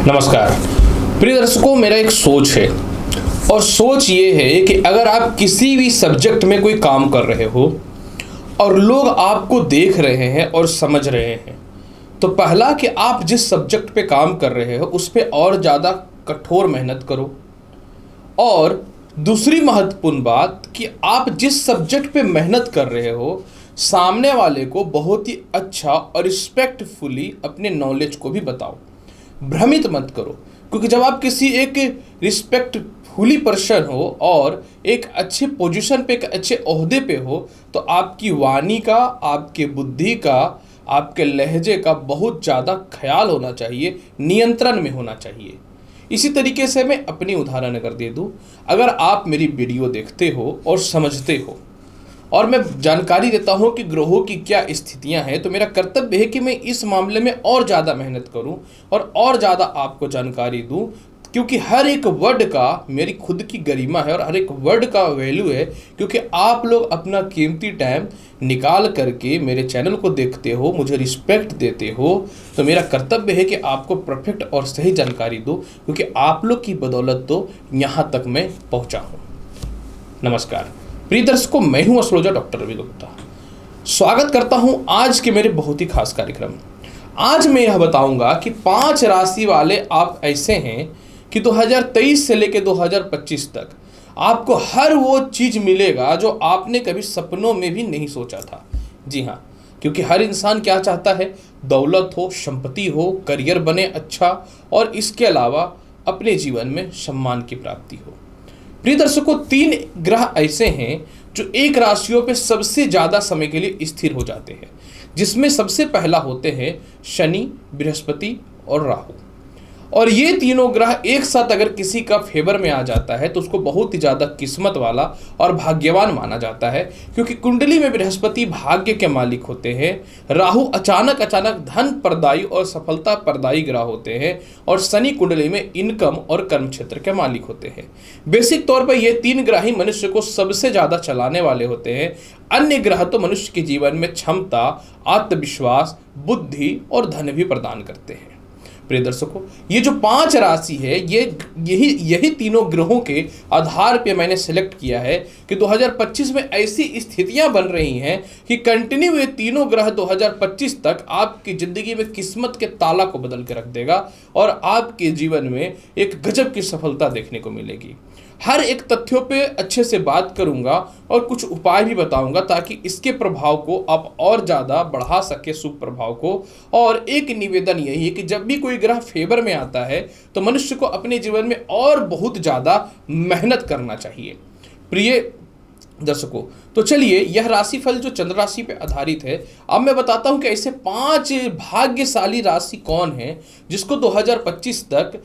नमस्कार प्रिय दर्शकों, मेरा एक सोच है और सोच ये है कि अगर आप किसी भी सब्जेक्ट में कोई काम कर रहे हो और लोग आपको देख रहे हैं और समझ रहे हैं, तो पहला कि आप जिस सब्जेक्ट पे काम कर रहे हो उस पे और ज़्यादा कठोर मेहनत करो। और दूसरी महत्वपूर्ण बात कि आप जिस सब्जेक्ट पे मेहनत कर रहे हो सामने वाले को बहुत ही अच्छा और रिस्पेक्टफुली अपने नॉलेज को भी बताओ। भ्रमित मत करो, क्योंकि जब आप किसी एक रिस्पेक्टफुली पर्सन हो और एक अच्छे पोजीशन पे, एक अच्छे ओहदे पे हो, तो आपकी वाणी का, आपके बुद्धि का, आपके लहजे का बहुत ज़्यादा ख्याल होना चाहिए, नियंत्रण में होना चाहिए। इसी तरीके से मैं अपनी उदाहरण अगर दे दूं, अगर आप मेरी वीडियो देखते हो और समझते हो और मैं जानकारी देता हूं कि ग्रहों की क्या स्थितियां हैं, तो मेरा कर्तव्य है कि मैं इस मामले में और ज़्यादा मेहनत करूं और ज़्यादा आपको जानकारी दूं, क्योंकि हर एक वर्ड का मेरी खुद की गरिमा है और हर एक वर्ड का वैल्यू है। क्योंकि आप लोग अपना कीमती टाइम निकाल करके मेरे चैनल को देखते हो, मुझे रिस्पेक्ट देते हो, तो मेरा कर्तव्य है कि आपको परफेक्ट और सही जानकारी दूं, क्योंकि आप लोग की बदौलत तो यहाँ तक मैं पहुँचा हूँ। नमस्कार प्रिय दर्शकों, मैं हूं एस्ट्रोलॉजर डॉक्टर रवि गुप्ता। स्वागत करता हूं आज के मेरे बहुत ही खास कार्यक्रम। आज मैं यह बताऊंगा कि 5 राशि वाले आप ऐसे हैं कि 2023 से लेकर 2025 तक आपको हर वो चीज मिलेगा जो आपने कभी सपनों में भी नहीं सोचा था। जी हाँ, क्योंकि हर इंसान क्या चाहता है? दौलत हो, संपत्ति हो, करियर बने अच्छा, और इसके अलावा अपने जीवन में सम्मान की प्राप्ति हो। प्रिय दर्शकों, 3 ग्रह ऐसे हैं जो एक राशियों पे सबसे ज़्यादा समय के लिए स्थिर हो जाते हैं, जिसमें सबसे पहला होते हैं शनि, बृहस्पति और राहु। और ये तीनों ग्रह एक साथ अगर किसी का फेवर में आ जाता है तो उसको बहुत ही ज़्यादा किस्मत वाला और भाग्यवान माना जाता है, क्योंकि कुंडली में बृहस्पति भाग्य के मालिक होते हैं, राहु अचानक धन प्रदायी और सफलता प्रदायी ग्रह होते हैं, और शनि कुंडली में इनकम और कर्म क्षेत्र के मालिक होते हैं। बेसिक तौर पर ये 3 ग्रह ही मनुष्य को सबसे ज़्यादा चलाने वाले होते हैं। अन्य ग्रह तो मनुष्य के जीवन में क्षमता, आत्मविश्वास, बुद्धि और धन भी प्रदान करते हैं। प्रिय दर्शकों, ये जो 5 राशि है, यही तीनों ग्रहों के आधार पे मैंने सिलेक्ट किया है कि 2025 में ऐसी स्थितियां बन रही हैं कि कंटिन्यू ये तीनों ग्रह 2025 तक आपकी जिंदगी में किस्मत के ताला को बदल के रख देगा और आपके जीवन में एक गजब की सफलता देखने को मिलेगी। हर एक तथ्यों पे अच्छे से बात करूंगा और कुछ उपाय भी बताऊंगा, ताकि इसके प्रभाव को आप और ज़्यादा बढ़ा सके, शुभ प्रभाव को। और एक निवेदन यही है कि जब भी कोई ग्रह फेवर में आता है तो मनुष्य को अपने जीवन में और बहुत ज़्यादा मेहनत करना चाहिए। प्रिय दर्शकों, तो चलिए, यह राशिफल जो चंद्र राशि पे आधारित है, अब मैं बताता हूं कि ऐसे 5 भाग्यशाली राशि कौन है जिसको 2025 तक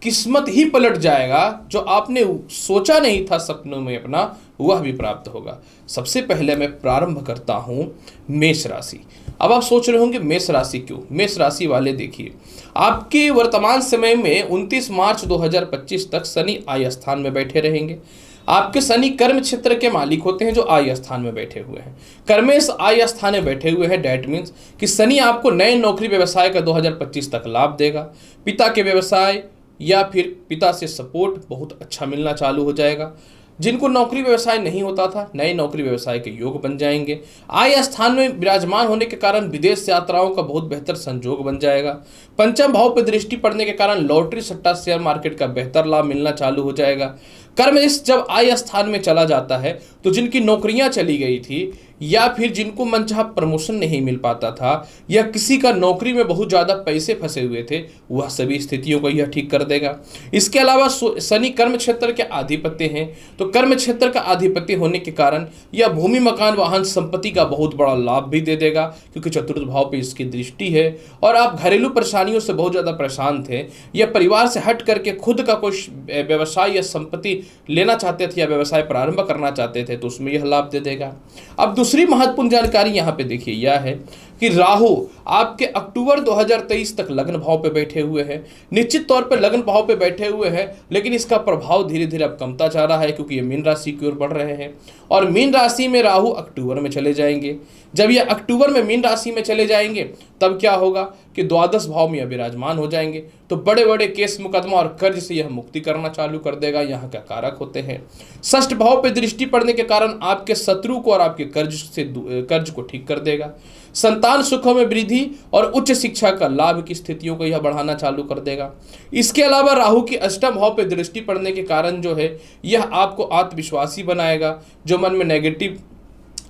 किस्मत ही पलट जाएगा, जो आपने सोचा नहीं था सपनों में अपना, वह भी प्राप्त होगा। सबसे पहले मैं प्रारंभ करता हूं मेष राशि। अब आप सोच रहे होंगे मेष राशि क्यों? मेष राशि वाले देखिए, आपके वर्तमान समय में 29 मार्च 2025 तक शनि आय स्थान में बैठे रहेंगे। आपके शनि कर्म क्षेत्र के मालिक होते हैं, जो आय स्थान में बैठे हुए हैं। कर्मेश आय स्थान में बैठे हुए हैं, डैट मीन्स कि शनि आपको नए नौकरी व्यवसाय का 2025 तक लाभ देगा। पिता के व्यवसाय या फिर पिता से सपोर्ट बहुत अच्छा मिलना चालू हो जाएगा। जिनको नौकरी व्यवसाय नहीं होता था, नए नौकरी व्यवसाय के योग बन जाएंगे। आय स्थान में विराजमान होने के कारण विदेश यात्राओं का बहुत बेहतर संजोग बन जाएगा। पंचम भाव पर दृष्टि पड़ने के कारण लॉटरी, सट्टा, शेयर मार्केट का बेहतर लाभ मिलना चालू हो जाएगा। कर्म इस जब आय स्थान में चला जाता है तो जिनकी नौकरियां चली गई थी, या फिर जिनको मनचाहा प्रमोशन नहीं मिल पाता था, या किसी का नौकरी में बहुत ज़्यादा पैसे फंसे हुए थे, वह सभी स्थितियों को यह ठीक कर देगा। इसके अलावा शनि कर्म क्षेत्र के आधिपत्य हैं, तो कर्म क्षेत्र का आधिपत्य होने के कारण यह भूमि, मकान, वाहन, संपत्ति का बहुत बड़ा लाभ भी दे देगा, क्योंकि चतुर्थ भाव पे इसकी दृष्टि है। और आप घरेलू परेशानियों से बहुत ज़्यादा परेशान थे, या परिवार से हट करके खुद का कोई व्यवसाय या संपत्ति लेना चाहते थे या व्यवसाय प्रारंभ करना चाहते थे, तो उसमें यह लाभ दे देगा। अब दूसरी महत्वपूर्ण जानकारी यहाँ पे देखिए, यह है कि राहु आपके अक्टूबर 2023 तक लग्न भाव पे बैठे हुए हैं। निश्चित तौर पे लग्न भाव पे बैठे हुए हैं, लेकिन इसका प्रभाव धीरे धीरे अब कमता जा रहा है, क्योंकि ये मीन राशि की ओर बढ़ रहे हैं और मीन राशि में राहु अक्टूबर में चले जाएंगे। जब ये अक्टूबर में मीन राशि में चले जाएंगे तब क्या होगा कि द्वादश भाव में विराजमान हो जाएंगे, तो बड़े बड़े केस मुकदमा और कर्ज से यह मुक्ति करना चालू कर देगा। यहाँ क्या कारक होते हैं, षष्ठ भाव पे दृष्टि पड़ने के कारण आपके शत्रु को और आपके कर्ज को ठीक कर देगा। संतान सुखों में वृद्धि और उच्च शिक्षा का लाभ की स्थितियों को यह बढ़ाना चालू कर देगा। इसके अलावा राहु की अष्टम भाव पे दृष्टि पड़ने के कारण जो है यह आपको आत्मविश्वासी बनाएगा, जो मन में नेगेटिव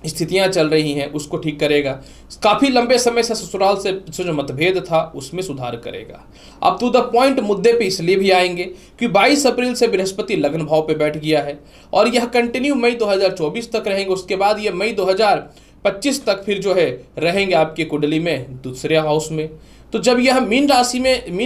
स्थितियां चल रही हैं उसको ठीक करेगा। काफ़ी लंबे समय से ससुराल से जो मतभेद था उसमें सुधार करेगा। अब टू द पॉइंट मुद्दे पे इसलिए भी आएंगे कि 22 अप्रैल से बृहस्पति लग्न भाव पे बैठ गया है और यह कंटिन्यू मई 2024 तक रहेंगे। उसके बाद ये मई 2025 तक फिर जो है रहेंगे आपकी कुंडली में दूसरे हाउस में। तो जब यह मीन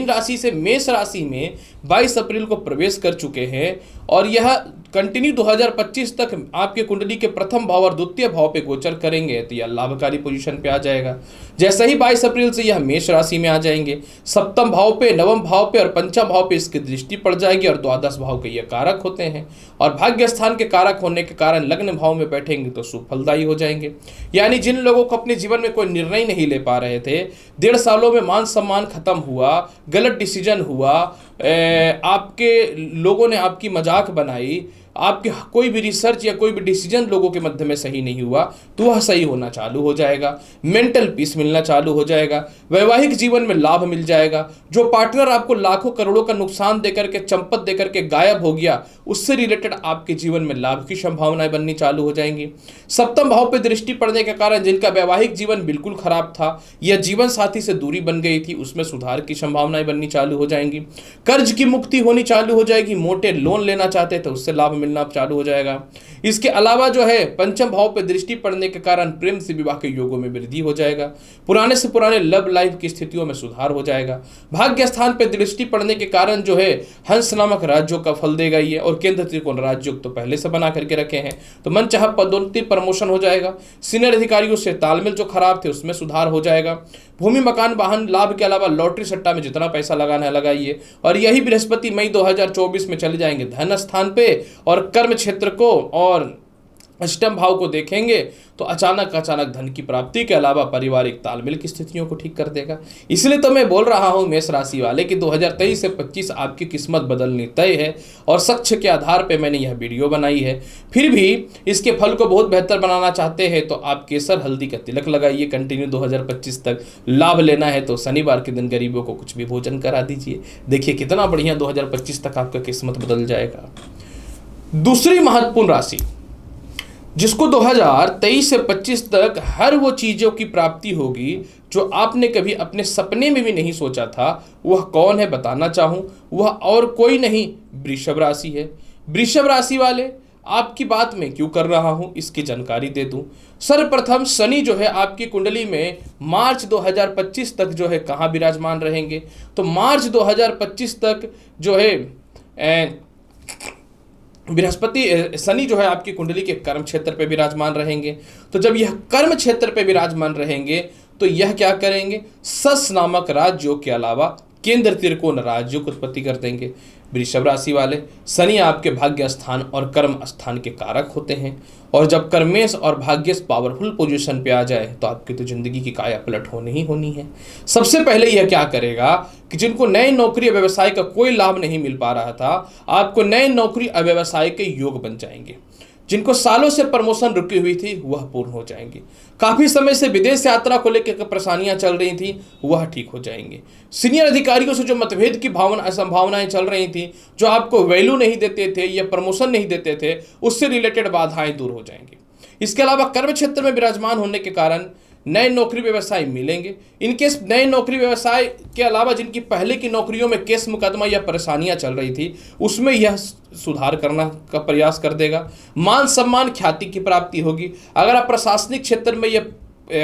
राशि से मेष राशि में 22 अप्रैल को प्रवेश कर चुके हैं और यह कंटिन्यू 2025 तक आपके कुंडली के प्रथम भाव और द्वितीय भाव पे गोचर करेंगे, तो यह लाभकारी पोजीशन पे आ जाएगा। जैसे ही 22 अप्रैल से यह मेष राशि में आ जाएंगे, सप्तम भाव पे, नवम भाव पे और पंचम भाव पे इसकी दृष्टि पड़ जाएगी और द्वादश भाव के ये कारक होते हैं और भाग्य स्थान के कारक होने के कारण लग्न भाव में बैठेंगे तो सुफलदायी हो जाएंगे। यानी जिन लोगों को अपने जीवन में कोई निर्णय नहीं ले पा रहे थे, 1.5 सालों में मान सम्मान खत्म हुआ, गलत डिसीजन हुआ, आपके लोगों ने आपकी मजाक बनाई, आपके कोई भी रिसर्च या कोई भी डिसीजन लोगों के मध्य में सही नहीं हुआ, तो वह सही होना चालू हो जाएगा। मेंटल पीस मिलना चालू हो जाएगा, वैवाहिक जीवन में लाभ मिल जाएगा। जो पार्टनर आपको लाखों करोड़ों का नुकसान देकर के, चंपत देकर के गायब हो गया, उससे रिलेटेड आपके जीवन में लाभ की संभावनाएं बननी चालू हो जाएंगी। सप्तम भाव पर दृष्टि पड़ने के कारण जिनका वैवाहिक जीवन बिल्कुल खराब था या जीवन साथी से दूरी बन गई थी, उसमें सुधार की संभावनाएं बननी चालू हो जाएंगी। कर्ज की मुक्ति होनी चालू हो जाएगी, मोटे लोन लेना चाहते थे उससे लाभ मिलना चालू हो जाएगा। इसके अलावा जो है पंचम भाव पर दृष्टि पड़ने के कारण प्रेम से विवाह के योगों में वृद्धि हो जाएगा। पुराने से पुराने लव लाइफ की स्थितियों में सुधार हो जाएगा। भाग्य स्थान पर दृष्टि पड़ने के कारण जो है हंस नामक राज्यों का फल देगा ये, और केंद्र त्रिकोण राजयोग तो पहले से बना करके रखे हैं, तो मनचाहा पदोन्नति प्रमोशन हो जाएगा। सीनियर अधिकारियों से तालमेल जो खराब थे उसमें सुधार हो जाएगा। भूमि मकान वाहन लाभ के अलावा लॉटरी सट्टा में जितना पैसा लगाना है लगाइए। और यही बृहस्पति मई 2024 में चले जाएंगे धन स्थान पे और कर्म क्षेत्र को और अष्टम भाव को देखेंगे, तो अचानक धन की प्राप्ति के अलावा पारिवारिक तालमेल की स्थितियों को ठीक कर देगा। इसलिए तो मैं बोल रहा हूं मेष राशि वाले कि 2023 से 25 आपकी किस्मत बदलनी तय है और साक्ष्य के आधार पे मैंने यह वीडियो बनाई है। फिर भी इसके फल को बहुत बेहतर बनाना चाहते हैं तो आप केसर हल्दी का तिलक लगाइए। कंटिन्यू 2025 तक लाभ लेना है तो शनिवार के दिन गरीबों को कुछ भी भोजन करा दीजिए। देखिए कितना बढ़िया 2025 तक आपका किस्मत बदल जाएगा। दूसरी महत्वपूर्ण राशि जिसको 2023 से 25 तक हर वो चीज़ों की प्राप्ति होगी जो आपने कभी अपने सपने में भी नहीं सोचा था, वह कौन है बताना चाहूँ, वह और कोई नहीं वृषभ राशि है। वृषभ राशि वाले आपकी बात मैं क्यों कर रहा हूँ इसकी जानकारी दे दूँ। सर्वप्रथम शनि जो है आपकी कुंडली में मार्च 2025 तक जो है कहाँ विराजमान रहेंगे, तो मार्च 2025 तक जो है बृहस्पति शनि जो है आपकी कुंडली के कर्म क्षेत्र पे विराजमान रहेंगे। तो जब यह कर्म क्षेत्र पे विराजमान रहेंगे तो यह क्या करेंगे, सस नामक राजयोग के अलावा केंद्र त्रिकोण राजयोग उत्पत्ति कर देंगे। वृषभ राशि वाले शनि आपके भाग्य स्थान और कर्म स्थान के कारक होते हैं और जब कर्मेश और भाग्यश पावरफुल पोजीशन पे आ जाए तो आपकी तो जिंदगी की काया पलट होनी ही होनी है। सबसे पहले यह क्या करेगा कि जिनको नए नौकरी व्यवसाय का कोई लाभ नहीं मिल पा रहा था, आपको नए नौकरी व्यवसाय के योग बन जाएंगे। जिनको सालों से प्रमोशन रुकी हुई थी वह पूर्ण हो जाएंगी। काफ़ी समय से विदेश यात्रा को लेकर परेशानियां चल रही थी वह ठीक हो जाएंगी। सीनियर अधिकारियों से जो मतभेद की संभावनाएं चल रही थी, जो आपको वैल्यू नहीं देते थे या प्रमोशन नहीं देते थे, उससे रिलेटेड बाधाएं दूर हो जाएंगी। इसके अलावा कर्म क्षेत्र में विराजमान होने के कारण नए नौकरी व्यवसाय मिलेंगे। इनकेस नए नौकरी व्यवसाय के अलावा जिनकी पहले की नौकरियों में केस मुकदमा या परेशानियां चल रही थी उसमें यह सुधार करना का प्रयास कर देगा। मान सम्मान ख्याति की प्राप्ति होगी। अगर आप प्रशासनिक क्षेत्र में या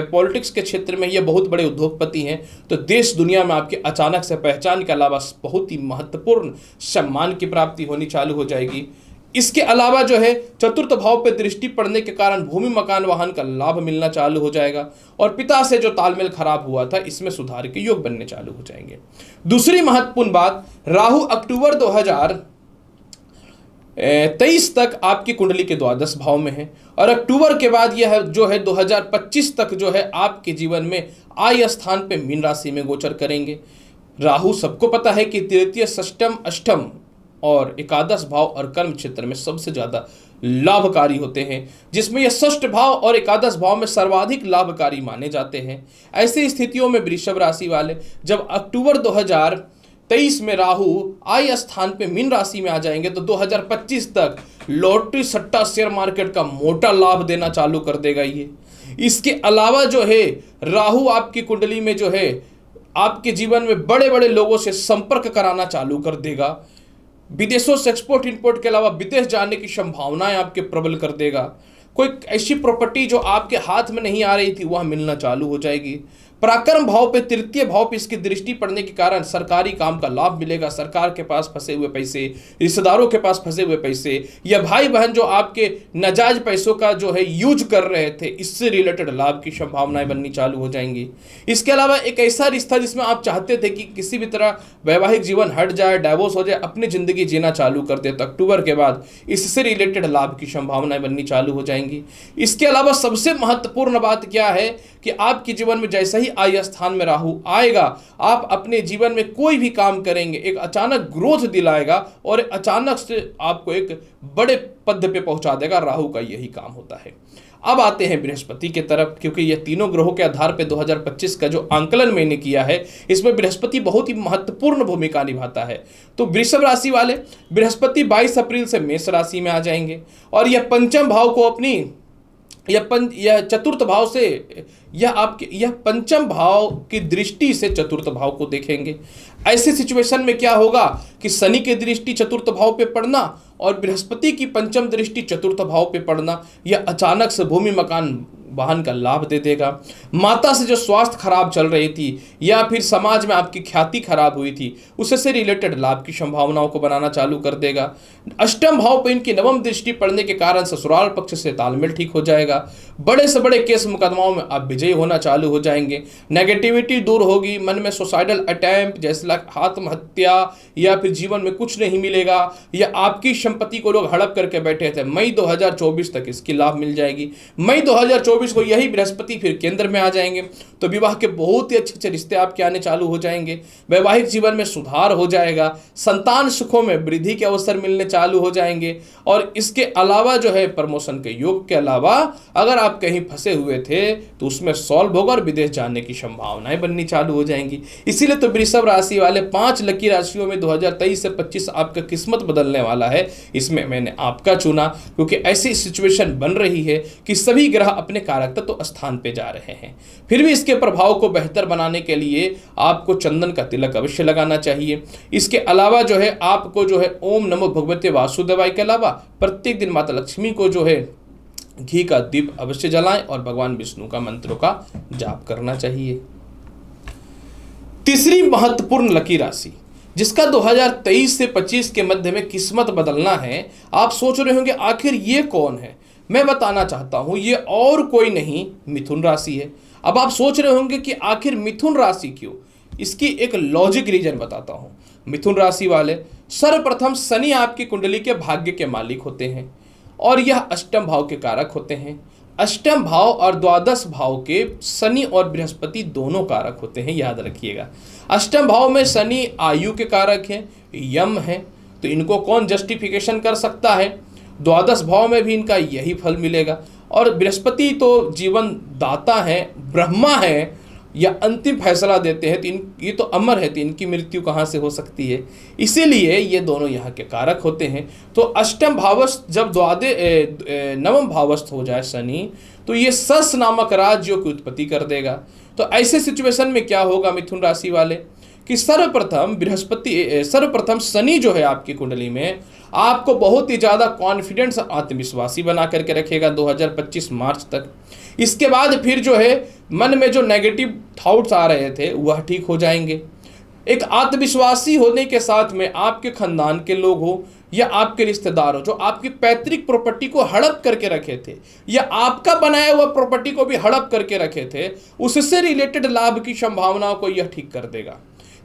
पॉलिटिक्स के क्षेत्र में ये बहुत बड़े उद्योगपति हैं तो देश दुनिया में आपके अचानक से पहचान के अलावा बहुत ही महत्वपूर्ण सम्मान की प्राप्ति होनी चालू हो जाएगी। इसके अलावा जो है चतुर्थ भाव पे दृष्टि पड़ने के कारण भूमि मकान वाहन का लाभ मिलना चालू हो जाएगा और पिता से जो तालमेल खराब हुआ था इसमें सुधार के योग बनने चालू हो जाएंगे। दूसरी महत्वपूर्ण बात, राहु अक्टूबर 2023 तक आपकी कुंडली के द्वादश भाव में है और अक्टूबर के बाद यह जो है 2025 तक जो है आपके जीवन में आय स्थान पे मीन राशि में गोचर करेंगे। राहु सबको पता है कि तृतीय, षष्टम, अष्टम और एकादश भाव और कर्म क्षेत्र में सबसे ज्यादा लाभकारी होते हैं, जिसमें यह षष्ठ भाव और एकादश भाव में सर्वाधिक लाभकारी माने जाते हैं। ऐसी स्थितियों में वृषभ राशि वाले जब अक्टूबर 2023 में राहु आय स्थान पे मीन राशि में आ जाएंगे तो 2025 तक लॉटरी, सट्टा, शेयर मार्केट का मोटा लाभ देना चालू कर देगा ये। इसके अलावा जो है राहु आपकी कुंडली में जो है आपके जीवन में बड़े बड़े लोगों से संपर्क कराना चालू कर देगा। विदेशों से एक्सपोर्ट इंपोर्ट के अलावा विदेश जाने की संभावनाएं आपके प्रबल कर देगा। कोई ऐसी प्रॉपर्टी जो आपके हाथ में नहीं आ रही थी वह मिलना चालू हो जाएगी। पराक्रम भाव पे, तृतीय भाव पे इसकी दृष्टि पड़ने के कारण सरकारी काम का लाभ मिलेगा। सरकार के पास फंसे हुए पैसे, रिश्तेदारों के पास फंसे हुए पैसे या भाई बहन जो आपके नाजायज पैसों का जो है यूज कर रहे थे, इससे रिलेटेड लाभ की संभावनाएं बननी चालू हो जाएंगी। इसके अलावा एक ऐसा रिश्ता जिसमें आप चाहते थे कि किसी भी तरह वैवाहिक जीवन हट जाए, डाइवोर्स हो जाए, अपनी जिंदगी जीना चालू कर दे, तो अक्टूबर के बाद इससे रिलेटेड लाभ की संभावनाएं बननी चालू हो जाएंगी। इसके अलावा सबसे महत्वपूर्ण बात क्या है कि आपके जीवन में जैसे ही आय स्थान में राहु आएगा, आप अपने जीवन में कोई भी काम करेंगे एक अचानक ग्रोथ दिलाएगा और अचानक से आपको एक बड़े पद पे पहुंचा देगा। राहु का यही काम होता है। अब आते हैं बृहस्पति के तरफ, क्योंकि ये तीनों ग्रहों के आधार पे 2025 का जो आंकलन मैंने किया है इसमें बृहस्पति बहुत ही महत्वपूर्ण भूमिका निभाता है। तो वृषभ राशि वाले बृहस्पति 22 अप्रैल से मेष राशि में आ जाएंगे और यह पंचम भाव को अपनी यह चतुर्थ भाव से यह पंचम भाव की दृष्टि से चतुर्थ भाव को देखेंगे। ऐसे सिचुएशन में क्या होगा कि शनि की दृष्टि चतुर्थ भाव पे पड़ना और बृहस्पति की पंचम दृष्टि चतुर्थ भाव पे पड़ना यह अचानक से भूमि मकान वाहन का लाभ दे देगा। माता से जो स्वास्थ्य खराब चल रही थी या फिर समाज में आपकी ख्याति खराब हुई थी उससे रिलेटेड लाभ की संभावनाओं को बनाना चालू कर देगा। अष्टम भाव पर इनकी नवम दृष्टि पड़ने के कारण ससुराल पक्ष से तालमेल ठीक हो जाएगा। बड़े से बड़े केस मुकदमाओं में आप विजयी होना चालू हो जाएंगे। नेगेटिविटी दूर होगी। मन में सुसाइडल अटैम्प्ट जैसे आत्महत्या या फिर जीवन में कुछ नहीं मिलेगा या आपकी संपत्ति को लोग हड़प करके बैठे थे, मई 2024 तक इसकी लाभ मिल जाएगी। मई 2024 को यही बृहस्पति फिर केंद्र में आ जाएंगे तो विवाह के बहुत ही अच्छे अच्छे रिश्ते आपके आने चालू हो जाएंगे। वैवाहिक जीवन में सुधार हो जाएगा। संतान सुखों में वृद्धि के अवसर मिलने चालू हो जाएंगे। और इसके अलावा जो है प्रमोशन के योग के अलावा अगर आप कहीं फंसे हुए थे तो उसमें सॉल्व होगा और विदेश जाने की संभावनाएं बननी चालू हो जाएंगी। इसीलिए तो वृषभ राशि वाले 5 लकी राशियों में 2023 से 25 आपका किस्मत बदलने वाला है। इसमें मैंने आपका चुना क्योंकि ऐसी सिचुएशन बन रही है कि सभी ग्रह अपने कारक तत्व स्थान पे जा रहे हैं। फिर भी इसके प्रभाव को बेहतर बनाने के लिए आपको चंदन का तिलक अवश्य लगाना चाहिए। इसके अलावा जो है आपको जो है ओम नमो भगवते वासुदेवाय के अलावा प्रत्येक दिन माता लक्ष्मी को जो है घी का दीप अवश्य जलाएं और भगवान विष्णु का मंत्रों का जाप करना चाहिए। तीसरी महत्वपूर्ण लकी राशि जिसका 2023 से 25 के मध्य में किस्मत बदलना है, आप सोच रहे होंगे आखिर ये कौन है। मैं बताना चाहता हूं ये और कोई नहीं मिथुन राशि है। अब आप सोच रहे होंगे कि आखिर मिथुन राशि क्यों, इसकी एक लॉजिक रीजन बताता हूं। मिथुन राशि वाले सर्वप्रथम शनि आपकी कुंडली के भाग्य के मालिक होते हैं और यह अष्टम भाव के कारक होते हैं। अष्टम भाव और द्वादश भाव के शनि और बृहस्पति दोनों कारक होते हैं, याद रखिएगा। अष्टम भाव में शनि आयु के कारक हैं, यम है, तो इनको कौन जस्टिफिकेशन कर सकता है। द्वादश भाव में भी इनका यही फल मिलेगा और बृहस्पति तो जीवन दाता है, ब्रह्मा है या अंतिम फैसला देते हैं, तो ये तो अमर है, तो इनकी मृत्यु कहाँ से हो सकती है। इसीलिए ये दोनों यहाँ के कारक होते हैं। तो अष्टम भावस्थ जब नवम भावस्थ हो जाए शनि तो ये सस नामक राज्यों की उत्पत्ति कर देगा। तो ऐसे सिचुएशन में क्या होगा मिथुन राशि वाले कि सर्वप्रथम शनि जो है आपकी कुंडली में आपको बहुत ही ज़्यादा कॉन्फिडेंस आत्मविश्वासी बना करके रखेगा 2025 मार्च तक। इसके बाद फिर जो है मन में जो नेगेटिव थॉट्स आ रहे थे वह ठीक हो जाएंगे। एक आत्मविश्वासी होने के साथ में आपके खानदान के लोग हो या आपके रिश्तेदार हो जो आपकी पैतृक प्रॉपर्टी को हड़प करके रखे थे, या आपका बनाया हुआ प्रॉपर्टी को भी हड़प करके रखे थे, उससे रिलेटेड लाभ की संभावनाओं को यह ठीक कर देगा।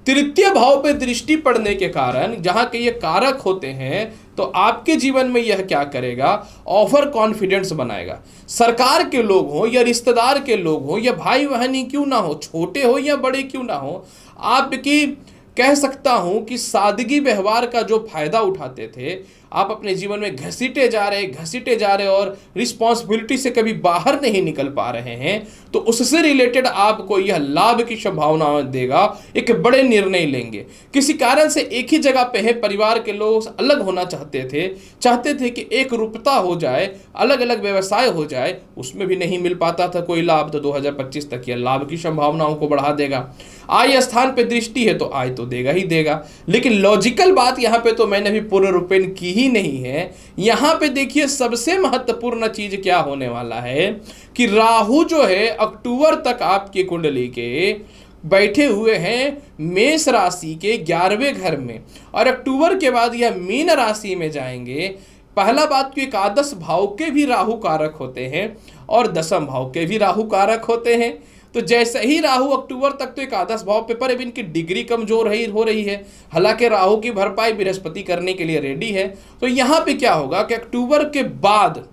तृतीय भाव पे दृष्टि पड़ने के कारण जहां के ये कारक होते हैं, तो आपके जीवन में यह क्या करेगा, ओवर कॉन्फिडेंस बनाएगा। सरकार के लोग हो या रिश्तेदार के लोग हो या भाई बहन ही क्यों ना हो, छोटे हो या बड़े क्यों ना हो, आपकी कह सकता हूं कि सादगी व्यवहार का जो फायदा उठाते थे, आप अपने जीवन में घसीटे जा रहे और रिस्पॉन्सिबिलिटी से कभी बाहर नहीं निकल पा रहे हैं, तो उससे रिलेटेड आपको यह लाभ की संभावना देगा। एक बड़े निर्णय लेंगे, किसी कारण से एक ही जगह पे है, परिवार के लोग अलग होना चाहते थे कि एक रूपता हो जाए, अलग अलग व्यवसाय हो जाए, उसमें भी नहीं मिल पाता था कोई लाभ, तो 2025 तक यह लाभ की संभावनाओं को बढ़ा देगा। आय स्थान पे दृष्टि है तो आय तो देगा ही देगा, लेकिन लॉजिकल बात यहाँ पे तो मैंने भी पूर्ण रूपेण की ही नहीं है। यहाँ पे देखिए सबसे महत्वपूर्ण चीज क्या होने वाला है कि राहु जो है अक्टूबर तक आपकी कुंडली के बैठे हुए हैं मेष राशि के 11वें घर में, और अक्टूबर के बाद यह मीन राशि में जाएंगे। पहला बात कि एकादश भाव के भी राहु कारक होते हैं और दसम भाव के भी राहु कारक होते हैं। तो जैसे ही राहु अक्टूबर तक तो एकादश भाव पे, पर अब इनकी डिग्री कमजोर हो रही है, हालांकि राहु की भरपाई बृहस्पति करने के लिए रेडी है। तो यहाँ पे क्या होगा कि अक्टूबर के बाद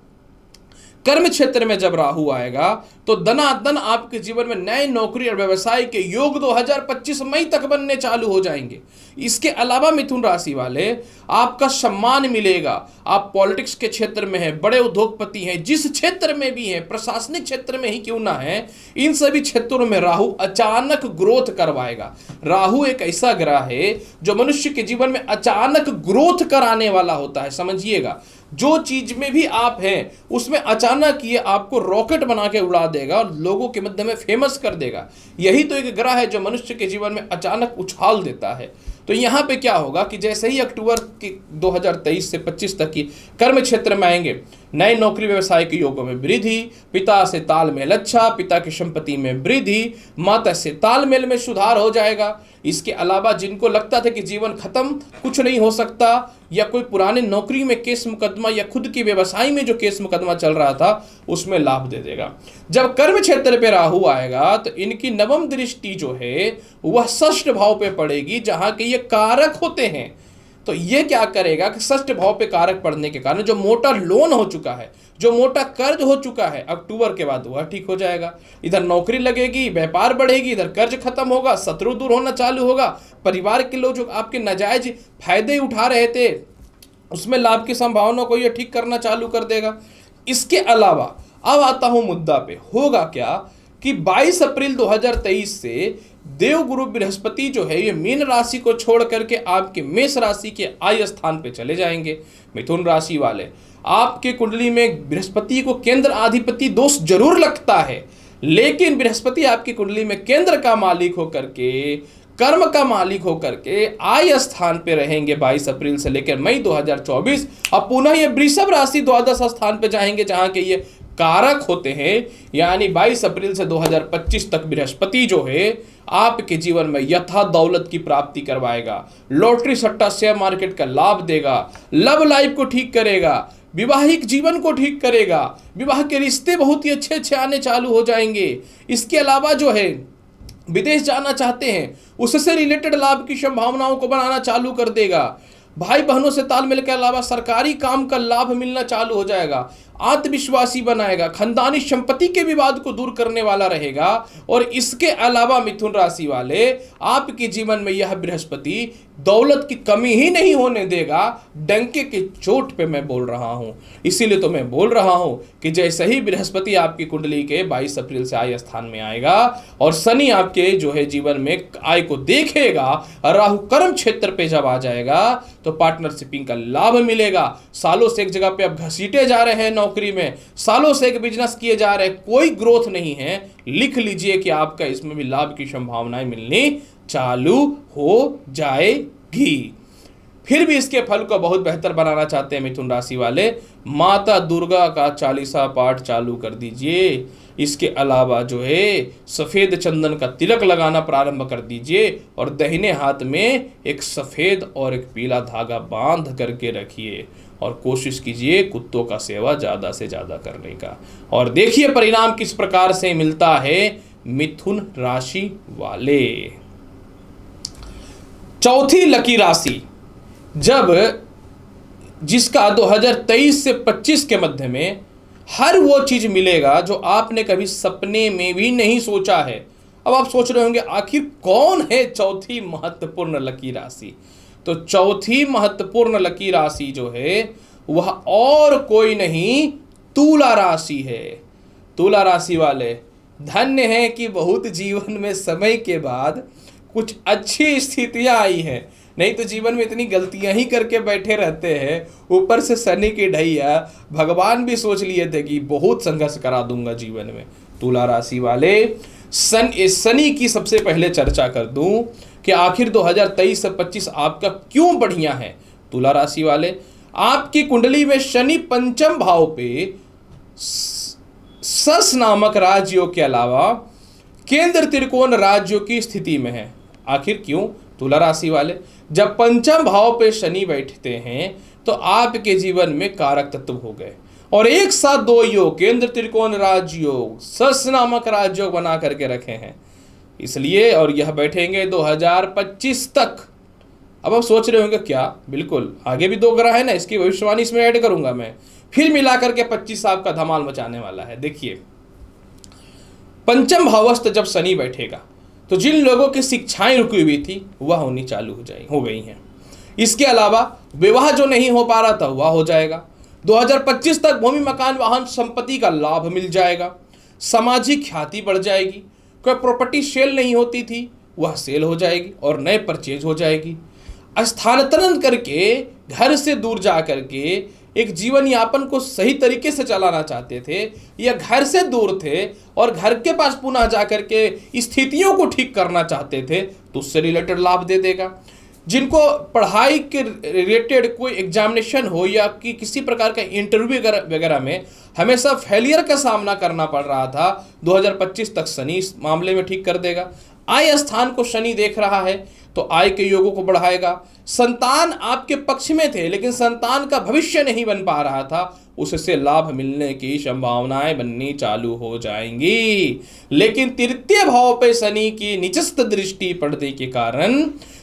कर्म क्षेत्र में जब राहु आएगा तो दनादन आपके जीवन में नए नौकरी और व्यवसाय के योग 2025 मई तक बनने चालू हो जाएंगे। इसके अलावा मिथुन राशि वाले, आपका सम्मान मिलेगा। आप पॉलिटिक्स के क्षेत्र में हैं, बड़े उद्योगपति हैं, जिस क्षेत्र में भी हैं, प्रशासनिक क्षेत्र में ही क्यों ना है, इन सभी क्षेत्रों में राहु अचानक ग्रोथ करवाएगा। राहु एक ऐसा ग्रह है जो मनुष्य के जीवन में अचानक ग्रोथ कराने वाला होता है। समझिएगा, जो चीज में भी आप हैं उसमें अचानक ये आपको रॉकेट बना के उड़ा देगा और लोगों के मध्य में फेमस कर देगा। यही तो एक ग्रह है जो मनुष्य के जीवन में अचानक उछाल देता है। तो यहाँ पे क्या होगा कि जैसे ही अक्टूबर की 2023 से 25 तक की कर्म क्षेत्र में आएंगे, नए नौकरी व्यवसाय के योगों में वृद्धि, पिता से तालमेल अच्छा, पिता की संपत्ति में वृद्धि, माता से तालमेल में सुधार हो जाएगा। इसके अलावा जिनको लगता था कि जीवन खत्म, कुछ नहीं हो सकता, या कोई पुराने नौकरी में केस मुकदमा या खुद की व्यवसाय में जो केस मुकदमा चल रहा था उसमें लाभ दे देगा। जब कर्म क्षेत्र पे राहु आएगा तो इनकी नवम दृष्टि जो है वह षष्ठ भाव पे पड़ेगी, जहां के ये कारक होते हैं। तो ये क्या करेगा कि षष्ठ भाव पे कारक पड़ने के कारण जो मोटा लोन हो चुका है, जो मोटा कर्ज हो चुका है, अक्टूबर के बाद वह ठीक हो जाएगा। इधर नौकरी लगेगी, व्यापार बढ़ेगी, इधर कर्ज खत्म होगा, शत्रु दूर होना चालू होगा, परिवार के लोग जो आपके नाजायज फायदे उठा रहे थे उसमें लाभ की संभावना को यह ठीक करना चालू कर देगा। इसके अलावा अब आता हूं मुद्दा पे, होगा क्या कि 22 अप्रैल 2023 से देवगुरु बृहस्पति जो है ये मीन राशि को छोड़ करके आपके मेष राशि के आय स्थान पे चले जाएंगे। मिथुन राशि वाले, आपके कुंडली में बृहस्पति को केंद्र अधिपति दोष जरूर लगता है, लेकिन बृहस्पति आपकी कुंडली में केंद्र का मालिक होकर के, कर्म का मालिक होकर के आय स्थान पे रहेंगे 22 अप्रैल से लेकर मई 2024। अब पुनः ये वृषभ राशि द्वादश स्थान पे जाएंगे जहां के ये कारक होते हैं। यानी 22 अप्रैल से 2025 तक बृहस्पति जो है आपके जीवन में यथा दौलत की प्राप्ति करवाएगा, लॉटरी सट्टा शेयर मार्केट का लाभ देगा, लव लाइफ को ठीक करेगा, विवाहिक जीवन को ठीक करेगा, विवाह के रिश्ते बहुत ही अच्छे अच्छे आने चालू हो जाएंगे। इसके अलावा जो है विदेश जाना चाहते हैं उससे रिलेटेड लाभ की संभावनाओं को बनाना चालू कर देगा। भाई बहनों से तालमेल के अलावा सरकारी काम का लाभ मिलना चालू हो जाएगा, आत्मविश्वासी बनाएगा, खानदानी संपत्ति के विवाद को दूर करने वाला रहेगा। और इसके अलावा मिथुन राशि वाले, आपके जीवन में यह बृहस्पति दौलत की कमी ही नहीं होने देगा। डंके की चोट पे मैं बोल रहा हूं, इसीलिए तो मैं बोल रहा हूं कि जैसे ही बृहस्पति आपकी कुंडली के 22 अप्रैल से आय स्थान में आएगा और शनि आपके जो है जीवन में आय को देखेगा, राहु कर्म क्षेत्र पे जब आ जाएगा तो पार्टनरशिपिंग का लाभ मिलेगा। सालों से एक जगह पे आप घसीटे जा रहे हैं नौकरी में, सालों से एक बिजनेस किए जा रहे हैं, कोई ग्रोथ नहीं है, लिख लीजिए कि आपका इसमें भी लाभ की संभावनाएं मिलनी चालू हो जाएगी। फिर भी इसके फल को बहुत बेहतर बनाना चाहते हैं मिथुन राशि वाले, माता दुर्गा का 40वां पाठ चालू कर दीजिए। इसके अलावा जो है सफ़ेद चंदन का तिलक लगाना प्रारंभ कर दीजिए और दाहिने हाथ में एक सफ़ेद और एक पीला धागा बांध करके रखिए और कोशिश कीजिए कुत्तों का सेवा ज़्यादा से ज़्यादा करने का, और देखिए परिणाम किस प्रकार से मिलता है मिथुन राशि वाले। चौथी लकी राशि, जब जिसका 2023 से 25 के मध्य में हर वो चीज मिलेगा जो आपने कभी सपने में भी नहीं सोचा है। अब आप सोच रहे होंगे आखिर कौन है चौथी महत्वपूर्ण लकी राशि? तो चौथी महत्वपूर्ण लकी राशि जो है वह और कोई नहीं तुला राशि है। तुला राशि वाले धन्य है कि बहुत जीवन में समय के बाद कुछ अच्छी स्थितियां आई हैं, नहीं तो जीवन में इतनी गलतियां ही करके बैठे रहते हैं। ऊपर से शनि की ढैया, भगवान भी सोच लिए थे कि बहुत संघर्ष करा दूंगा जीवन में। तुला राशि वाले शनि की सबसे पहले चर्चा कर दूं कि आखिर 2023 से 25 आपका क्यों बढ़िया है। तुला राशि वाले, आपकी कुंडली में शनि पंचम भाव पे सस नामक राजयोग के अलावा केंद्र त्रिकोण राजयोग की स्थिति में है। आखिर क्यों? तुला राशि वाले, जब पंचम भाव पे शनि बैठते हैं तो आपके जीवन में कारक तत्व हो गए और एक साथ दो योग, केंद्र त्रिकोण राजयोग, सस नामक राजयोग बना करके रखे हैं इसलिए, और यह बैठेंगे 2025 तक। अब आप सोच रहे होंगे क्या? बिल्कुल, आगे भी 2 ग्रह है ना, इसकी भविष्यवाणी इसमें ऐड करूंगा मैं, फिर मिलाकर के 25 आपका धमाल मचाने वाला है। देखिए, पंचम भावस्थ जब शनि बैठेगा तो जिन लोगों की शिक्षाएं रुकी हुई थी वह होनी चालू हो गई हैं। इसके अलावा विवाह जो नहीं हो पा रहा था वह हो जाएगा। 2025 तक भूमि मकान वाहन संपत्ति का लाभ मिल जाएगा। सामाजिक ख्याति बढ़ जाएगी। कोई प्रॉपर्टी सेल नहीं होती थी वह सेल हो जाएगी और नए परचेज हो जाएगी। स्थानांतरण करके घर से दूर जा करके एक जीवन यापन को सही तरीके से चलाना चाहते थे या घर से दूर थे और घर के पास पुनः जाकर के स्थितियों को ठीक करना चाहते थे तो उससे रिलेटेड लाभ दे देगा। जिनको पढ़ाई के रिलेटेड कोई एग्जामिनेशन हो या कि किसी प्रकार का इंटरव्यू वगैरह में हमेशा फेलियर का सामना करना पड़ रहा था, 2025 तक शनि इस मामले में ठीक कर देगा। आय स्थान को शनि देख रहा है तो आय के योगों को बढ़ाएगा। संतान आपके पक्ष में थे लेकिन संतान का भविष्य नहीं बन पा रहा था, उससे लाभ मिलने की संभावनाएं बननी चालू हो जाएंगी। लेकिन तृतीय भाव पे शनि की निचस्थ दृष्टि पड़ने के कारण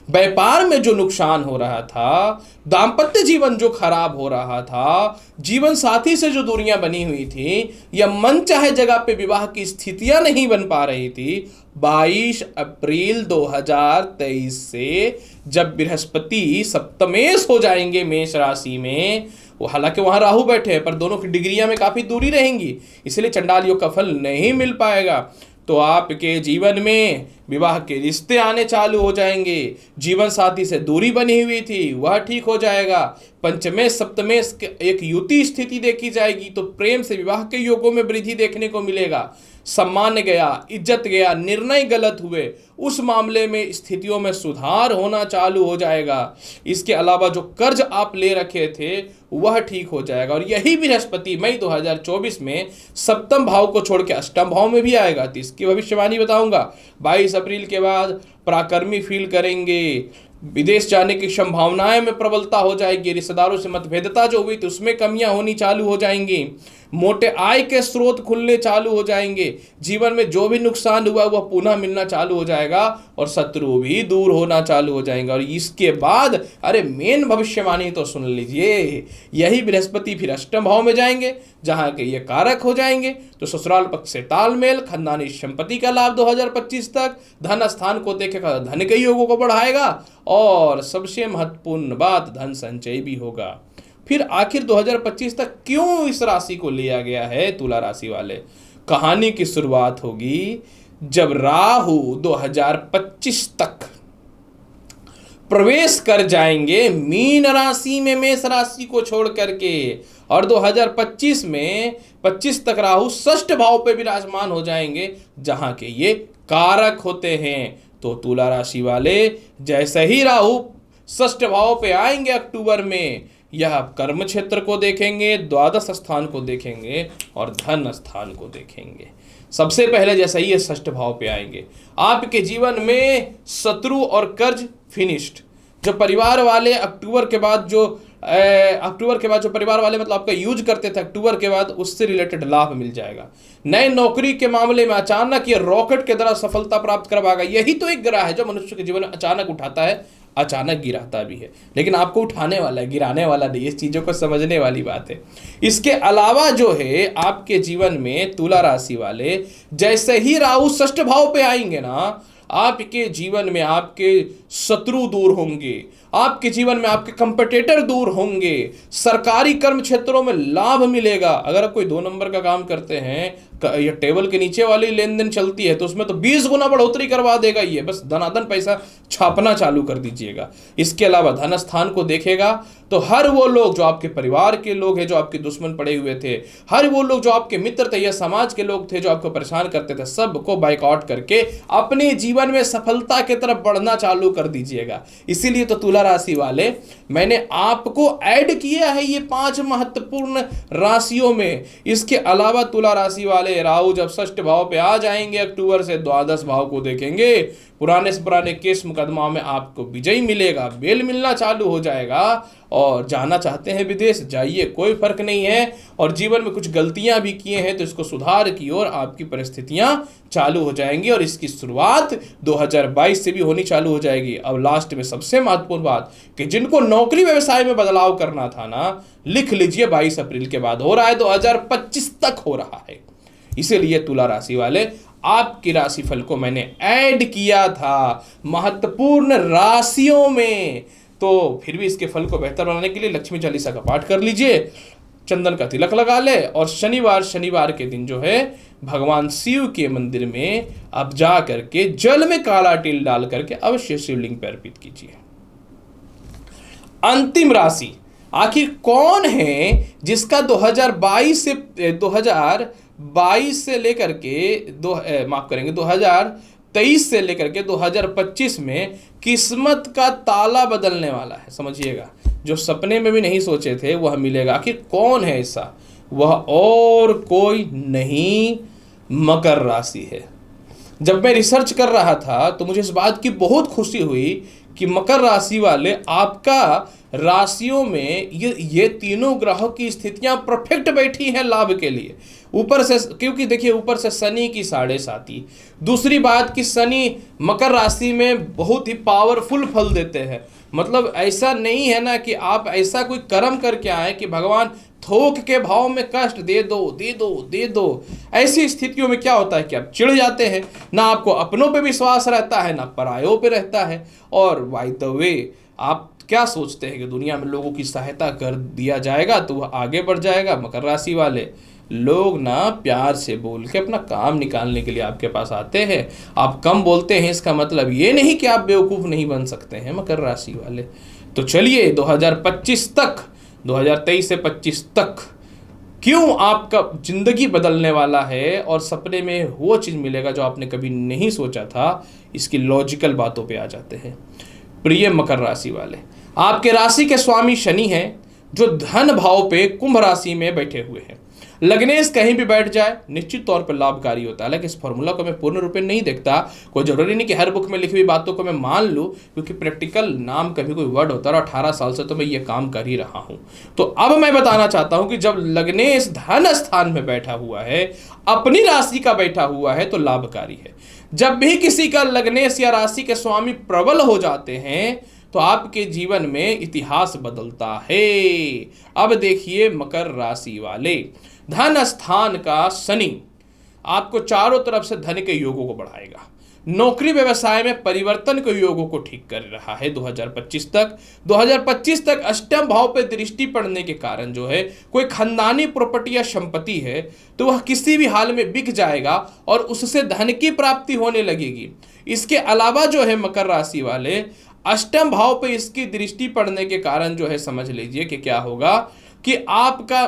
व्यापार में जो नुकसान हो रहा था, दाम्पत्य जीवन जो खराब हो रहा था, जीवन साथी से जो दूरियां बनी हुई थी या मन चाहे जगह पे विवाह की स्थितियां नहीं बन पा रही थी, 22 अप्रैल 2023 से जब बृहस्पति सप्तमेश हो जाएंगे मेष राशि में, वो हालांकि वहां राहु बैठे हैं पर दोनों की डिग्रियां में काफी दूरी रहेंगी, इसलिए चंडाल योग का फल नहीं मिल पाएगा। तो आपके जीवन में विवाह के रिश्ते आने चालू हो जाएंगे। जीवन साथी से दूरी बनी हुई थी वह ठीक हो जाएगा। पंचमेश सप्तमेश एक युति स्थिति देखी जाएगी तो प्रेम से विवाह के योगों में वृद्धि देखने को मिलेगा। सम्मान गया, इज्जत गया, निर्णय गलत हुए, उस मामले में स्थितियों में सुधार होना चालू हो जाएगा। इसके अलावा जो कर्ज आप ले रखे थे वह ठीक हो जाएगा और यही बृहस्पति मई 2024 में सप्तम भाव को छोड़ के अष्टम भाव में भी आएगा तो इसकी भविष्यवाणी बताऊंगा। 22 अप्रैल के बाद पराक्रमी फील करेंगे, विदेश जाने की संभावनाएं में प्रबलता हो जाएगी, रिश्तेदारों से मतभेदता जो हुई थी उसमें कमियां होनी चालू हो जाएंगी, मोटे आय के स्रोत खुलने चालू हो जाएंगे, जीवन में जो भी नुकसान हुआ वह पुनः मिलना चालू हो जाएगा और शत्रु भी दूर होना चालू हो जाएंगे। और इसके बाद अरे मेन भविष्यवाणी तो सुन लीजिए, यही बृहस्पति फिर अष्टम भाव में जाएंगे जहां के ये कारक हो जाएंगे तो ससुराल पक्ष से तालमेल, खानदानी संपत्ति का लाभ 2025 तक, धन स्थान को देखेगा धन के योगों को बढ़ाएगा और सबसे महत्वपूर्ण बात धन संचय भी होगा। फिर आखिर 2025 तक क्यों इस राशि को लिया गया है तुला राशि वाले? कहानी की शुरुआत होगी जब राहु 2025 तक प्रवेश कर जाएंगे मीन राशि में मेष राशि को छोड़ करके और 2025 में 25 तक राहु षष्ठ भाव पे विराजमान हो जाएंगे जहां के ये कारक होते हैं। तो तुला राशि वाले जैसे ही राहु षष्ठ भाव पे आएंगे अक्टूबर में, यह कर्म क्षेत्र को देखेंगे, द्वादश स्थान को देखेंगे और धन स्थान को देखेंगे। सबसे पहले जैसा ही ये षष्ठ भाव पे आएंगे, आपके जीवन में शत्रु और कर्ज फिनिश्ड। जो परिवार वाले अक्टूबर के बाद जो परिवार वाले मतलब आपका यूज करते थे, अक्टूबर के बाद उससे रिलेटेड लाभ मिल जाएगा। नए नौकरी के मामले में अचानक ये रॉकेट की तरह सफलता प्राप्त करवाएगा। यही तो एक ग्रह है जो मनुष्य के जीवन में अचानक उठाता है, अचानक गिराता भी है, लेकिन आपको उठाने वाला है, गिराने वाला नहीं। इस चीजों को समझने वाली बात है। इसके अलावा जो है आपके जीवन में तुला राशि वाले, जैसे ही राहु षष्ठ भाव पे आएंगे ना, आपके जीवन में आपके शत्रु दूर होंगे, आपके जीवन में आपके कंपटीटर दूर होंगे, सरकारी कर्म क्षेत्रों में लाभ मिलेगा। अगर आप कोई 2 नंबर का काम करते हैं, या टेबल के नीचे वाली लेन देन चलती है, तो उसमें तो 20 गुना बढ़ोतरी करवा देगा ये, बस धनाधन पैसा छापना चालू कर दीजिएगा। इसके अलावा धन स्थान को देखेगा तो हर वो लोग जो आपके परिवार के लोग हैं, जो आपके दुश्मन पड़े हुए थे, हर वो लोग जो आपके मित्र थे या समाज के लोग थे जो आपको परेशान करते थे, सबको बाइकआउट करके अपने जीवन में सफलता की तरफ बढ़ना चालू कर दीजिएगा। इसीलिए तो तुला राशि वाले, मैंने आपको ऐड किया है ये 5 महत्वपूर्ण राशियों में। इसके अलावा तुला राशि वाले, राहु जब षष्ठ भाव पे आ जाएंगे अक्टूबर से, द्वादश भाव को देखेंगे, पुराने से पुराने केस मुकदमा में आपको विजय मिलेगा, बेल मिलना चालू हो जाएगा। और जाना चाहते हैं विदेश, जाइए, कोई फर्क नहीं है। और जीवन में कुछ गलतियां भी किए हैं तो इसको सुधार की ओर आपकी परिस्थितियां चालू हो जाएंगी, और इसकी शुरुआत 2022 से भी होनी चालू हो जाएगी। अब लास्ट में सबसे महत्वपूर्ण बात कि जिनको नौकरी व्यवसाय में बदलाव करना था ना, लिख लीजिए 22 अप्रैल के बाद हो रहा है, 2025 तक हो रहा है। इसीलिए तुला राशि वाले, आपकी राशिफल को मैंने ऐड किया था महत्वपूर्ण राशियों में। तो फिर भी इसके फल को बेहतर बनाने के लिए लक्ष्मी चालीसा का पाठ कर लीजिए, चंदन का तिलक लगा ले, और शनिवार के दिन जो है भगवान शिव के मंदिर में अब जा करके जल में काला तिल डाल करके अवश्य शिवलिंग पर अर्पित कीजिए। अंतिम राशि आखिर कौन है जिसका 2022 से लेकर के 2023 से लेकर के 2025 में किस्मत का ताला बदलने वाला है। समझिएगा, जो सपने में भी नहीं सोचे थे वह मिलेगा। आखिर कौन है ऐसा? वह और कोई नहीं, मकर राशि है। जब मैं रिसर्च कर रहा था तो मुझे इस बात की बहुत खुशी हुई कि मकर राशि वाले, आपका राशियों में ये तीनों ग्रहों की स्थितियां परफेक्ट बैठी हैं लाभ के लिए। ऊपर से, क्योंकि देखिए ऊपर से शनि की 7.5, दूसरी बात कि शनि मकर राशि में बहुत ही पावरफुल फल देते हैं। मतलब ऐसा नहीं है ना कि आप ऐसा कोई कर्म करके आए कि भगवान थोक के भाव में कष्ट दे दो। ऐसी स्थितियों में क्या होता है कि आप चिढ़ जाते हैं, ना आपको अपनों पे विश्वास रहता है ना परायों पे रहता है। और बाय द वे, आप क्या सोचते हैं कि दुनिया में लोगों की सहायता कर दिया जाएगा तो वह आगे बढ़ जाएगा? मकर राशि वाले लोग ना प्यार से बोल के अपना काम निकालने के लिए आपके पास आते हैं। आप कम बोलते हैं, इसका मतलब ये नहीं कि आप बेवकूफ़ नहीं बन सकते हैं मकर राशि वाले। तो चलिए 2025 तक, 2023 से 25 तक क्यों आपका जिंदगी बदलने वाला है और सपने में वो चीज़ मिलेगा जो आपने कभी नहीं सोचा था, इसकी लॉजिकल बातों पे आ जाते हैं। प्रिय मकर राशि वाले, आपके राशि के स्वामी शनि हैं जो धन भाव पे कुंभ राशि में बैठे हुए हैं। लग्नेश कहीं भी बैठ जाए निश्चित तौर पर लाभकारी होता है। हालांकि इस फॉर्मूला को मैं पूर्ण रूप में नहीं देखता, कोई जरूरी नहीं कि हर बुक में लिखी हुई बातों को मैं मान लूँ, क्योंकि प्रैक्टिकल नाम कभी कोई वर्ड होता है और 18 साल से तो मैं ये काम कर ही रहा हूँ। तो अब मैं बताना चाहता हूँ कि जब लग्नेश धन स्थान में बैठा हुआ है, अपनी राशि का बैठा हुआ है, तो लाभकारी है। जब भी किसी का लग्नेश या राशि के स्वामी प्रबल हो जाते हैं तो आपके जीवन में इतिहास बदलता है। अब देखिए मकर राशि वाले, धन स्थान का शनि आपको चारों तरफ से धन के योगों को बढ़ाएगा। नौकरी व्यवसाय में परिवर्तन के योगों को ठीक कर रहा है 2025 तक। 2025 तक अष्टम भाव पे दृष्टि पड़ने के कारण जो है कोई खानदानी प्रॉपर्टी या संपत्ति है तो वह किसी भी हाल में बिक जाएगा और उससे धन की प्राप्ति होने लगेगी। इसके अलावा जो है मकर राशि वाले, अष्टम भाव पे इसकी दृष्टि पड़ने के कारण जो है समझ लीजिए कि क्या होगा कि आपका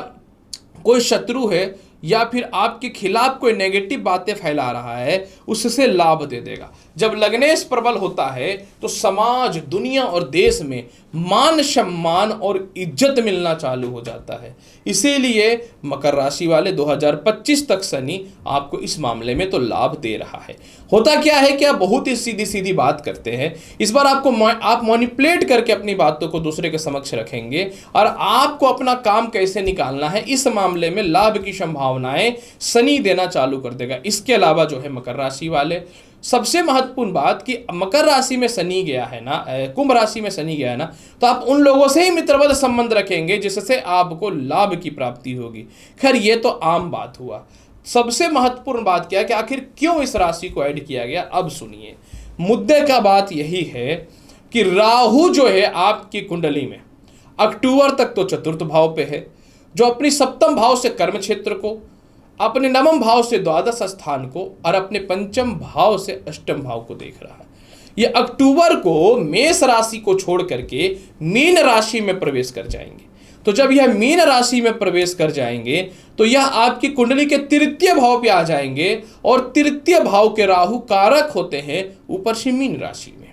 कोई शत्रु है या फिर आपके खिलाफ कोई नेगेटिव बातें फैला रहा है, उससे लाभ दे देगा। जब लग्नेश प्रबल होता है तो समाज, दुनिया और देश में मान सम्मान और इज्जत मिलना चालू हो जाता है। इसीलिए मकर राशि वाले 2025 तक शनि आपको इस मामले में तो लाभ दे रहा है। होता क्या है कि आप बहुत ही सीधी सीधी बात करते हैं। इस बार आप मैनिपुलेट करके अपनी बातों को दूसरे के समक्ष रखेंगे और आपको अपना काम कैसे निकालना है इस मामले में लाभ की संभावनाएं शनि देना चालू कर देगा। इसके अलावा जो है मकर राशि वाले, सबसे महत्वपूर्ण बात कि मकर राशि में शनि गया है ना, कुंभ राशि में शनि गया है ना, तो आप उन लोगों से ही मित्रवत संबंध रखेंगे जिससे आपको लाभ की प्राप्ति होगी। खैर ये तो आम बात हुआ। सबसे महत्वपूर्ण बात क्या है कि आखिर क्यों इस राशि को ऐड किया गया, अब सुनिए। मुद्दे का बात यही है कि राहु जो है आपकी कुंडली में अक्टूबर तक तो चतुर्थ भाव पे है, जो अपनी सप्तम भाव से कर्म क्षेत्र को, अपने नवम भाव से द्वादश स्थान को और अपने पंचम भाव से अष्टम भाव को देख रहा है। ये अक्टूबर को मेष राशि को छोड़ करके मीन राशि में प्रवेश कर जाएंगे। तो जब यह मीन राशि में प्रवेश कर जाएंगे तो यह आपकी कुंडली के तृतीय भाव पे आ जाएंगे और तृतीय भाव के राहु कारक होते हैं ऊपर से मीन राशि में।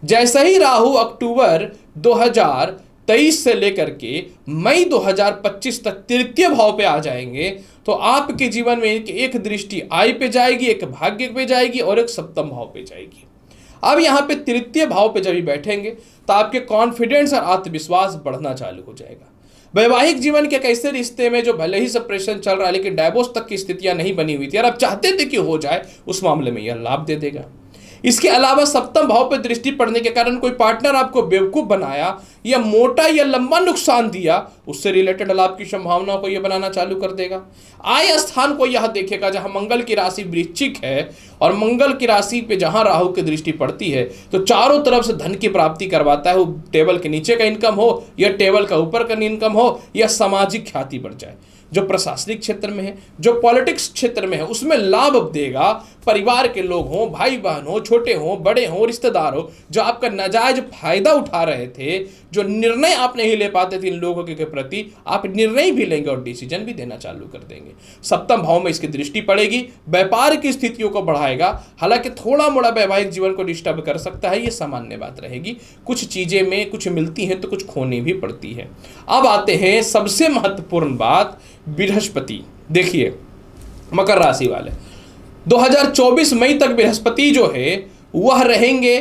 जैसे ही राहु अक्टूबर 2023 से लेकर के मई 2025 तक तृतीय भाव पे आ जाएंगे तो आपके जीवन में एक दृष्टि आय पे जाएगी, एक भाग्य पे जाएगी और एक सप्तम भाव पे जाएगी। अब यहाँ पे तृतीय भाव पे जब भी बैठेंगे तो आपके कॉन्फिडेंस और आत्मविश्वास बढ़ना चालू हो जाएगा। वैवाहिक जीवन के एक ऐसे रिश्ते में जो भले ही सेपरेशन चल रहा है लेकिन डाइवोर्स तक की स्थितियां नहीं बनी हुई थी और आप चाहते थे कि हो जाए, उस मामले में यह लाभ दे देगा। इसके अलावा सप्तम भाव पर दृष्टि पड़ने के कारण कोई पार्टनर आपको बेवकूफ बनाया या मोटा या लंबा नुकसान दिया, उससे रिलेटेड लाभ की संभावनाओं को यह बनाना चालू कर देगा। आय स्थान को यह देखेगा जहां मंगल की राशि वृश्चिक है और मंगल की राशि पे जहां राहु की दृष्टि पड़ती है तो चारों तरफ से धन की प्राप्ति करवाता है। वो टेबल के नीचे का इनकम हो या टेबल का ऊपर का इनकम हो या सामाजिक ख्याति बढ़ जाए। जो प्रशासनिक क्षेत्र में है, जो पॉलिटिक्स क्षेत्र में है, उसमें लाभ देगा। परिवार के लोग हों, भाई बहन हो, छोटे हों, बड़े हों, रिश्तेदार हो, जो आपका नाजायज फायदा उठा रहे थे, जो निर्णय आप नहीं ले पाते थे इन लोगों के प्रति, आप निर्णय भी लेंगे और डिसीजन भी देना चालू कर देंगे। सप्तम भाव में इसकी दृष्टि पड़ेगी, व्यापार की स्थितियों को बढ़ाएगा। हालांकि थोड़ा मोड़ा वैवाहिक जीवन को डिस्टर्ब कर सकता है, ये सामान्य बात रहेगी। कुछ चीजें में कुछ मिलती हैं तो कुछ खोनी भी पड़ती है। अब आते हैं सबसे महत्वपूर्ण बात, बृहस्पति। देखिए मकर राशि वाले 2024 मई तक बृहस्पति जो है वह रहेंगे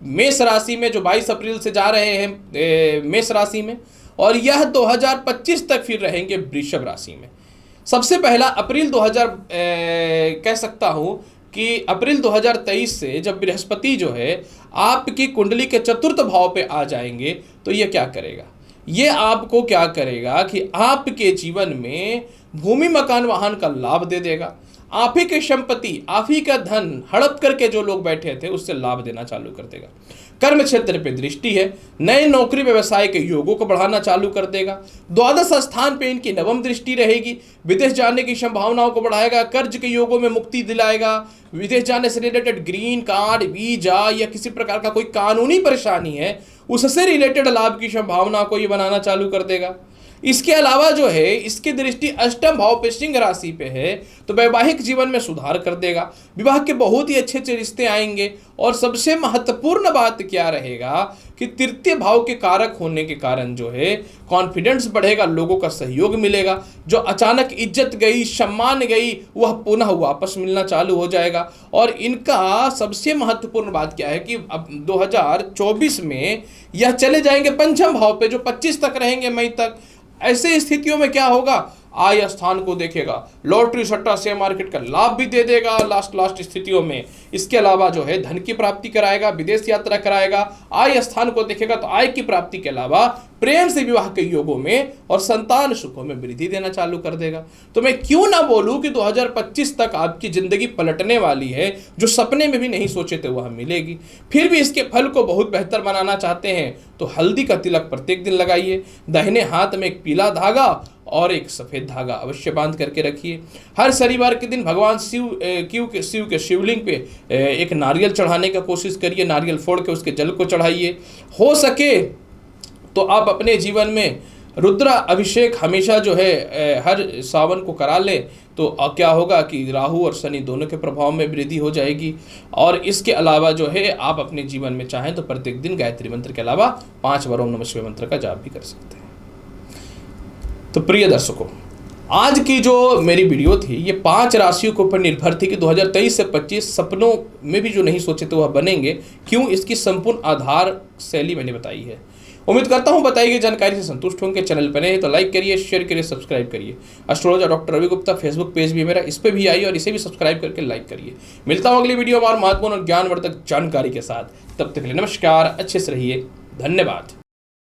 मेष राशि में, जो 22 अप्रैल से जा रहे हैं मेष राशि में, और यह 2025 तक फिर रहेंगे वृषभ राशि में। सबसे पहला अप्रैल 2000 कह सकता हूं कि अप्रैल 2023 से जब बृहस्पति जो है आपकी कुंडली के चतुर्थ भाव पे आ जाएंगे तो यह क्या करेगा, ये आपको क्या करेगा कि आपके जीवन में भूमि मकान वाहन का लाभ दे देगा। आप ही की संपत्ति, आप ही का धन हड़प करके जो लोग बैठे थे उससे लाभ देना चालू कर देगा। कर्म क्षेत्र पे दृष्टि है, नए नौकरी व्यवसाय के योगों को बढ़ाना चालू कर देगा। द्वादश स्थान पे इनकी नवम दृष्टि रहेगी, विदेश जाने की संभावनाओं को बढ़ाएगा, कर्ज के योगों में मुक्ति दिलाएगा। विदेश जाने से रिलेटेड ग्रीन कार्ड, वीजा या किसी प्रकार का कोई कानूनी परेशानी है उससे रिलेटेड लाभ की संभावना को ये बनाना चालू कर देगा। इसके अलावा जो है इसकी दृष्टि अष्टम भाव पे सिंह राशि पे है तो वैवाहिक जीवन में सुधार कर देगा। विवाह के बहुत ही अच्छे अच्छे रिश्ते आएंगे। और सबसे महत्वपूर्ण बात क्या रहेगा कि तृतीय भाव के कारक होने के कारण जो है कॉन्फिडेंस बढ़ेगा, लोगों का सहयोग मिलेगा। जो अचानक इज्जत गई, सम्मान गई, वह पुनः वापस मिलना चालू हो जाएगा। और इनका सबसे महत्वपूर्ण बात क्या है कि अब 2024 में यह चले जाएंगे पंचम भाव पे, जो 25 तक रहेंगे मई तक। ऐसे स्थितियों में क्या होगा, आय स्थान को देखेगा, लॉटरी सट्टा शेयर मार्केट का लाभ भी दे देगा लास्ट स्थितियों में। इसके अलावा जो है धन की प्राप्ति कराएगा, विदेश यात्रा कराएगा। आय स्थान को देखेगा तो आय की प्राप्ति के अलावा प्रेम से विवाह के योगों में और संतान सुखों में वृद्धि देना चालू कर देगा। तो मैं क्यों ना बोलूं कि 2025 तक आपकी जिंदगी पलटने वाली है, जो सपने में भी नहीं सोचे थे वह मिलेगी। फिर भी इसके फल को बहुत बेहतर बनाना चाहते हैं तो हल्दी का तिलक प्रत्येक दिन लगाइए। दाहिने हाथ में एक पीला धागा और एक सफेद धागा अवश्य बांध करके रखिए। हर शनिवार के दिन भगवान शिव के शिवलिंग पे एक नारियल चढ़ाने का कोशिश करिए। नारियल फोड़ के उसके जल को चढ़ाइए। हो सके तो आप अपने जीवन में रुद्र अभिषेक हमेशा जो है हर सावन को करा लें, तो क्या होगा कि राहु और शनि दोनों के प्रभाव में वृद्धि हो जाएगी। और इसके अलावा जो है आप अपने जीवन में चाहें तो प्रत्येक दिन गायत्री मंत्र के अलावा 5 बार ओम नमः शिवाय मंत्र का जाप भी कर सकते हैं। तो प्रिय दर्शकों, आज की जो मेरी वीडियो थी ये 5 राशियों के ऊपर निर्भर थी कि 2023 से 25 सपनों में भी जो नहीं सोचे थे वह बनेंगे क्यों, इसकी संपूर्ण आधार शैली मैंने बताई है। उम्मीद करता हूं बताई गई जानकारी से संतुष्ट होंगे। चैनल पर नए तो लाइक करिए, शेयर करिए, सब्सक्राइब करिए। Astrologer doctor Ravi Gupta Facebook page भी है मेरा, इस पर भी आइए और इसे भी सब्सक्राइब करके लाइक करिए। मिलता हूं अगली वीडियो में और महत्वपूर्ण और ज्ञानवर्धक जानकारी के साथ। तब तक के लिए नमस्कार, अच्छे से रहिए, धन्यवाद।